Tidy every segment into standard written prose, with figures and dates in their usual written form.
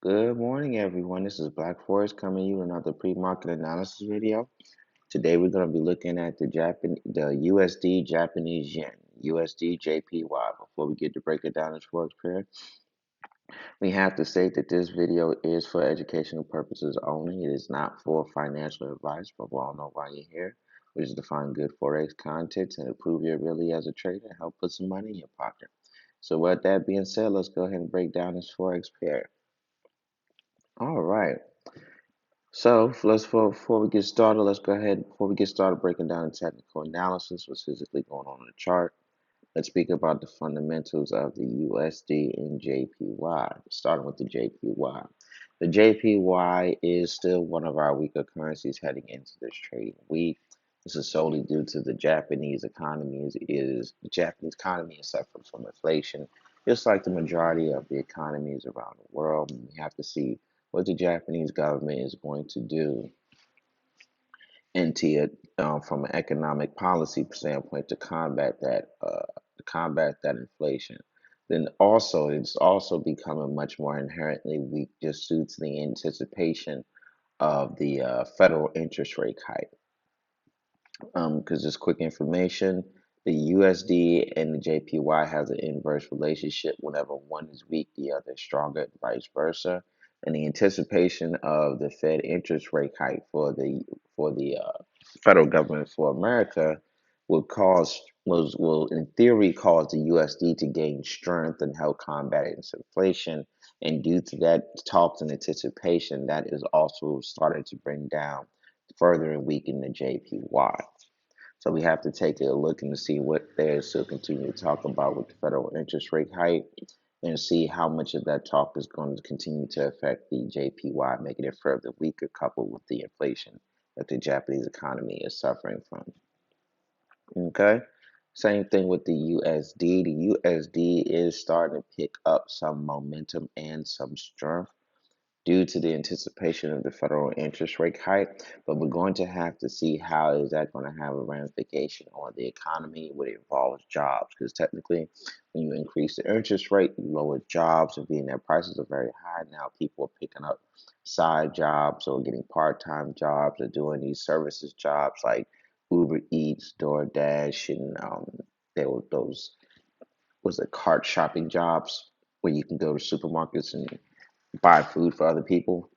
Good morning, everyone. This is Black Forest coming to you with another pre-market analysis video. Today, we're going to be looking at the USD Japanese yen, USDJPY. Before we get to break it down as Forex pair, we have to say that this video is for educational purposes only. It is not for financial advice, but we all know why you're here, which is to find good Forex content and improve your ability as a trader and help put some money in your pocket. So, with that being said, let's go ahead and break down this Forex pair. All right. So before we get started, let's go ahead before we get started breaking down the technical analysis, what's physically going on in the chart. Let's speak about the fundamentals of the USD and JPY. Starting with the JPY. The JPY is still one of our weaker currencies heading into this trading week. This is solely due to the Japanese economy. The Japanese economy is suffering from inflation, just like the majority of the economies around the world. We have to see what the Japanese government is going to do into it from an economic policy standpoint to combat that inflation. Then also it's also becoming much more inherently weak just due to the anticipation of the federal interest rate hike. Because just quick information, the USD and the JPY has an inverse relationship. Whenever one is weak, the other is stronger, and vice versa. And the anticipation of the Fed interest rate hike for the federal government for America will in theory cause the USD to gain strength and help combat inflation. And due to that talks and anticipation, that is also starting to bring down further and weaken the JPY. So we have to take a look and see what there is to continue to talk about with the federal interest rate hike and see how much of that talk is going to continue to affect the JPY, making it further weaker, coupled with the inflation that the Japanese economy is suffering from. Okay. Same thing with the USD. The USD is starting to pick up some momentum and some strength due to the anticipation of the federal interest rate hike, but we're going to have to see how is that going to have a ramification on the economy when it involves jobs, because technically when you increase the interest rate, you lower jobs, and being that prices are very high now, people are picking up side jobs or getting part-time jobs or doing these services jobs like Uber Eats, DoorDash, and there were those was it cart shopping jobs where you can go to supermarkets and buy food for other people.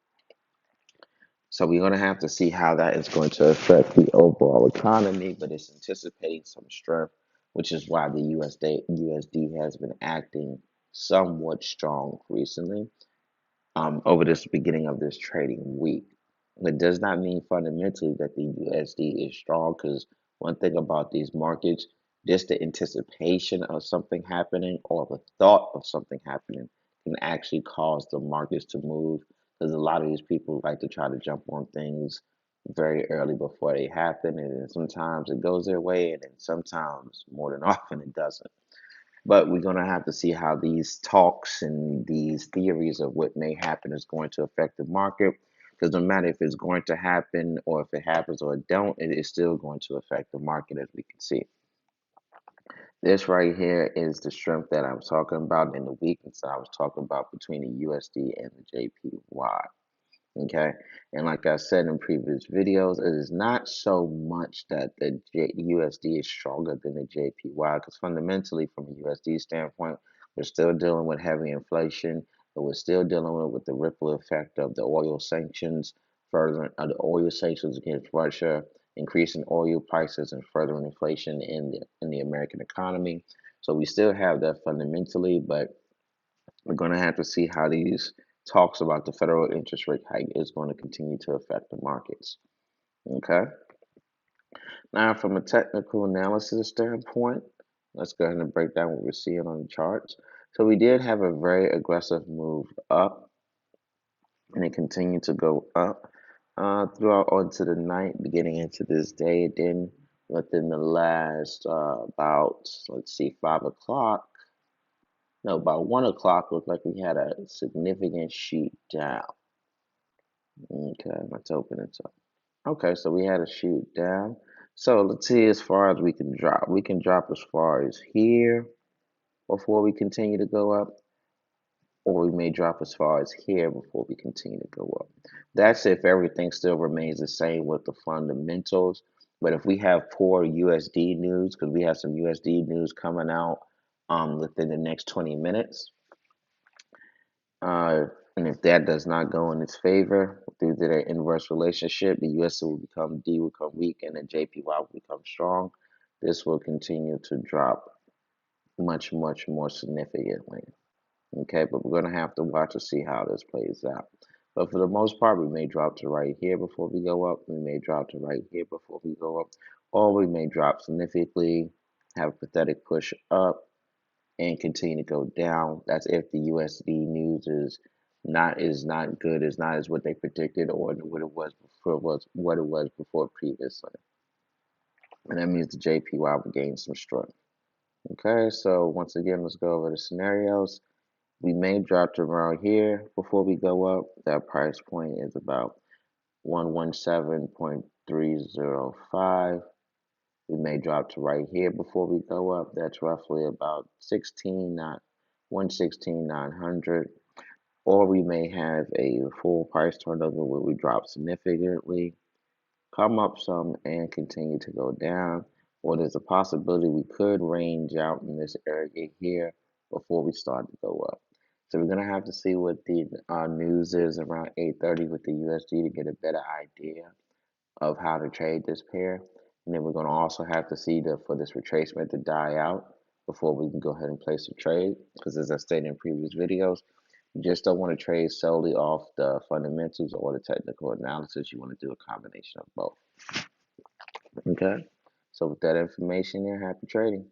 So we're going to have to see how that is going to affect the overall economy, but it's anticipating some strength, which is why the USD has been acting somewhat strong recently over this beginning of this trading week. It does not mean fundamentally that the USD is strong, because one thing about these markets, just the anticipation of something happening or the thought of something happening can actually cause the markets to move, because a lot of these people like to try to jump on things very early before they happen, and then sometimes it goes their way, and then sometimes more than often it doesn't. But we're going to have to see how these talks and these theories of what may happen is going to affect the market. Because no matter if it's going to happen or if it happens or it don't, it is still going to affect the market, as we can see. This right here is the strength that I was talking about and the weakness that I was talking about between the USD and the JPY. Okay, and like I said in previous videos, it is not so much that the USD is stronger than the JPY, because fundamentally, from a USD standpoint, we're still dealing with heavy inflation, but we're still dealing with the ripple effect of the oil sanctions, further the oil sanctions against Russia, increasing oil prices and furthering inflation in the American economy. So we still have that fundamentally, but we're going to have to see how these talks about the federal interest rate hike is going to continue to affect the markets. Okay. Now, from a technical analysis standpoint, let's go ahead and break down what we're seeing on the charts. So we did have a very aggressive move up, and it continued to go up throughout onto the night, beginning into this day. Then within the last about, let's see, 5 o'clock. No, about 1 o'clock, looked like we had a significant shoot down. Okay, let's open it up. Okay, so we had a shoot down. So let's see as far as we can drop. We can drop as far as here before we continue to go up. or we may drop as far as here before we continue to go up. That's if everything still remains the same with the fundamentals. But if we have poor USD news, because we have some USD news coming out within the next 20 minutes, and if that does not go in its favor due to their inverse relationship, the USD will become D will become weak and the JPY will become strong. This will continue to drop much more significantly. Okay, but we're going to have to watch to see how this plays out. But for the most part, we may drop to right here before we go up. We may drop to right here before we go up. Or we may drop significantly, have a pathetic push up, and continue to go down. That's if the USD news is not good, is not as what they predicted or what it was before previously. And that means the JPY will gain some strength. Okay, so once again, let's go over the scenarios. We may drop to around here before we go up. That price point is about 117.305. We may drop to right here before we go up. That's roughly about 116,900. Or we may have a full price turnover where we drop significantly, come up some, and continue to go down. Or there's a possibility we could range out in this area here before we start to go up. So we're gonna have to see what the news is around 8:30 with the USD to get a better idea of how to trade this pair. And then we're gonna also have to see for this retracement to die out before we can go ahead and place a trade. Because as I stated in previous videos, you just don't want to trade solely off the fundamentals or the technical analysis. You want to do a combination of both. Okay. So with that information there, happy trading.